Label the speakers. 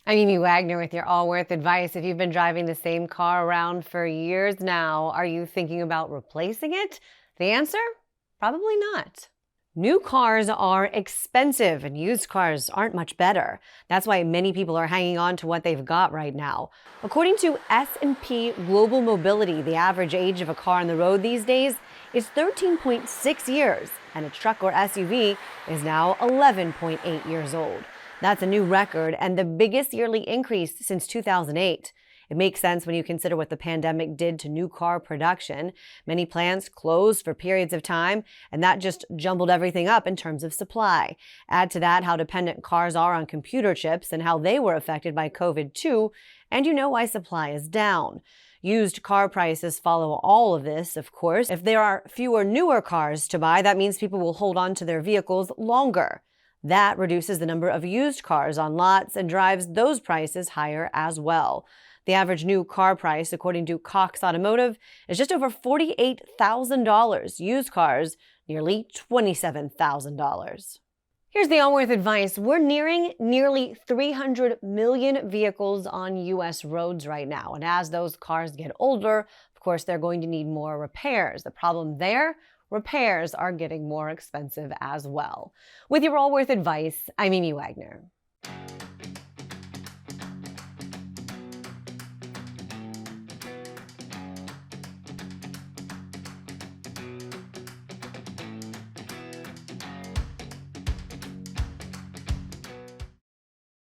Speaker 1: I'm Amy Wagner with your Allworth advice. If you've been driving the same car around for years now, are you thinking about replacing it? The answer? Probably not. New cars are expensive and used cars aren't much better. That's why many people are hanging on to what they've got right now. According to S&P Global Mobility, the average age of a car on the road these days is 13.6 years, and a truck or SUV is now 11.8 years old. That's a new record and the biggest yearly increase since 2008. It makes sense when you consider what the pandemic did to new car production. Many plants closed for periods of time, and that just jumbled everything up in terms of supply. Add to that how dependent cars are on computer chips and how they were affected by COVID too, and you know why supply is down. Used car prices follow all of this, of course. If there are fewer newer cars to buy, that means people will hold on to their vehicles longer. That reduces the number of used cars on lots and drives those prices higher as well. The average new car price, according to Cox Automotive, is just over $48,000. Used cars, nearly $27,000. Here's the Allworth advice. We're nearing nearly 300 million vehicles on U.S. roads right now. And as those cars get older, of course, they're going to need more repairs. The problem there? Repairs are getting more expensive as well. With your Allworth advice, I'm Amy Wagner.